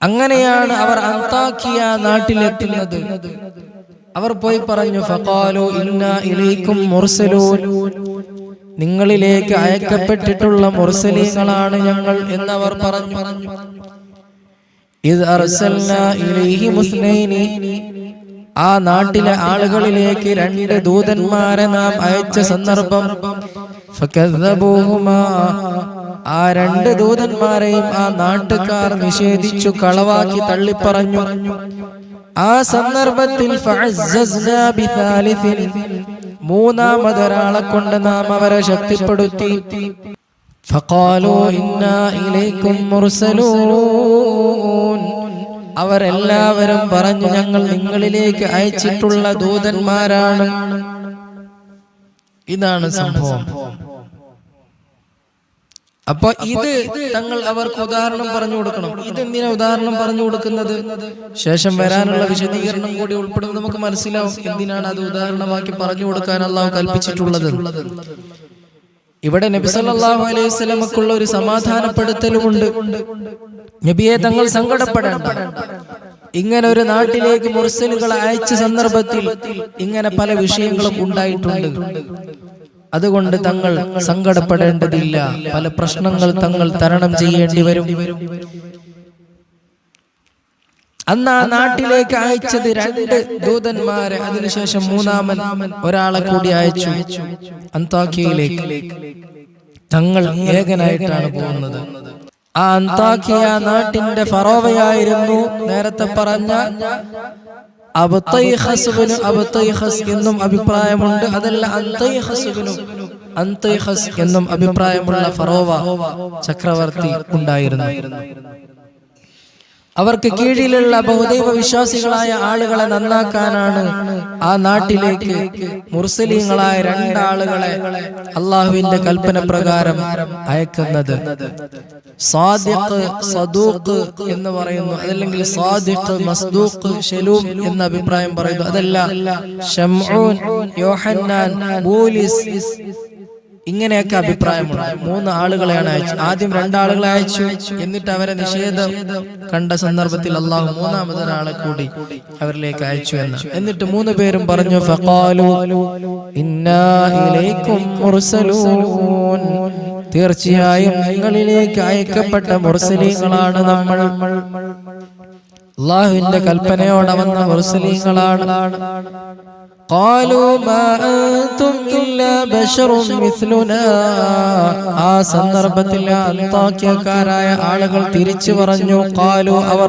അങ്ങനെയാണ് അവർ അന്താക്കിയ നാട്ടിലെത്തുന്നത്. അവർ പോയി പറഞ്ഞു, ഫഖാലു ഇന്നാ ഇലൈക്കും മുർസലൂൻ, നിങ്ങളിലേക്ക് അയക്കപ്പെട്ടിട്ടുള്ള മുർസലീങ്ങളാണ് ഞങ്ങൾ എന്നവർ പറഞ്ഞു. ഇദ് അർസൽനാ ഇലൈഹി മുസ്നൈനി, ആ നാട്ടിലെ ആളുകളിലേക്ക് 2 ദൂതന്മാരെ നാം അയച്ച സന്ദർഭം, ഫകദ്ദബൂഹുമാ, ആ 2 ദൂതന്മാരെയും ആ നാട്ടുകാർ നിഷേധിച്ചു, കളവാക്കി തള്ളിപ്പറഞ്ഞു. ആ സന്ദർഭത്തിൽ ഫഅസ്സസ്നാ ബിസാലിസിൻ, മൂന്നാമതൊരാളെ കൊണ്ട് നാം അവരെ ശക്തിപ്പെടുത്തി. ഫഖാലു ഇന്നാ ഇലൈക്കും മുർസലൂൻ, അവരെല്ലാവരും പറഞ്ഞു, ഞങ്ങൾ നിങ്ങളിലേക്ക് അയച്ചിട്ടുള്ള ദൂതന്മാരാണ്. ഇതാണ് സംഭവം. അപ്പൊ ഇത് അവർക്ക് ഉദാഹരണം പറഞ്ഞു കൊടുക്കണം. ഇതെന്തിനാ ഉദാഹരണം പറഞ്ഞു കൊടുക്കുന്നത്? ശേഷം വരാനുള്ള വിശദീകരണം കൂടി ഉൾപ്പെടും, നമുക്ക് മനസ്സിലാവും എന്തിനാണ് അത് ഉദാഹരണമാക്കി പറഞ്ഞു കൊടുക്കാൻ അള്ളാഹു കൽപ്പിച്ചിട്ടുള്ളത്. ഇവിടെ നബി സല്ലല്ലാഹു അലൈഹി വസല്ലമക്കുള്ള ഒരു സമാധാനപ്പെടുത്തലുമുണ്ട്. നബിയെ, തങ്ങൾ സങ്കടപ്പെടേണ്ട. ഇങ്ങനെ ഒരു നാട്ടിലേക്ക് മുർസലുകളെ അയച്ച സന്ദർഭത്തിൽ ഇങ്ങനെ പല വിഷയങ്ങളും ഉണ്ടായിട്ടുണ്ട്. അതുകൊണ്ട് തങ്ങൾ സങ്കടപ്പെടേണ്ടതില്ല. പല പ്രശ്നങ്ങൾ തങ്ങൾ തരണം ചെയ്യേണ്ടി വരും. അന്ന് ആ നാട്ടിലേക്ക് അയച്ചത് 2 ദൂതന്മാരെ, അതിനുശേഷം മൂന്നാമൻ ഒരാളെ കൂടി അയച്ചു അന്താക്കിയയിലേക്ക്. തങ്ങൾ ഏകനായിട്ടാണ് പോകുന്നത്. ആ അന്താക്കിയ നാട്ടിന്റെ ഫറോവയായിരുന്നു നേരത്തെ പറഞ്ഞ അബ്തൈഖസ് എന്നും അഭിപ്രായമുണ്ട്. അതല്ല, അന്തൈഖസ് എന്നും അഭിപ്രായമുള്ള ഫറോവ ചക്രവർത്തി ഉണ്ടായിരുന്നു. അവർക്ക് കീഴിലുള്ള ബഹുദൈവ വിശ്വാസികളായ ആളുകളെ നന്നാക്കാനാണ് ആ നാട്ടിലേക്ക് മുർസലീങ്ങളായ 2 ആളുകളെ അള്ളാഹുവിന്റെ കൽപ്പന പ്രകാരം അയക്കുന്നത്. സാദിഖ്, സദൂഖ് എന്ന് പറയുന്നു. അതല്ലെങ്കിൽ സാദിഖ്, മസ്ദൂഖ്, ശലൂം എന്ന അഭിപ്രായം പറയുന്നു. അതല്ല, ശംഊൻ, യോഹന്നാൻ, ബൂലിസ്, ഇങ്ങനെയൊക്കെ അഭിപ്രായമുണ്ട്. 3 ആളുകളെയാണ് അയച്ചു. ആദ്യം 2 ആളുകളെ അയച്ചു. എന്നിട്ട് അവരെ നിഷേധം കണ്ട സന്ദർഭത്തിൽ അള്ളാഹു മൂന്നാമതൊരാളെ കൂടി അവരിലേക്ക് അയച്ചു എന്ന്. എന്നിട്ട് 3 പേരും പറഞ്ഞു, ഫഖാലു ഇന്നാ ഇലൈക്കും മുർസലൂൻ, തീർച്ചയായും നിങ്ങളിലേക്ക് അയക്കപ്പെട്ട മുർസലീങ്ങളാണ് നമ്മൾ. അള്ളാഹുവിന്റെ കൽപ്പനയോടെ വന്ന മുർസലീങ്ങളാണ്. ഖാലൂ മാ അൻതും ഇല്ലാ ബശറുൻ മിസ്ലുനാ, ആ സന്ദർഭത്തിൽ അന്താക്യക്കാരായ ആളുകൾ തിരിച്ചു പറഞ്ഞു, ഖാലൂ, അവർ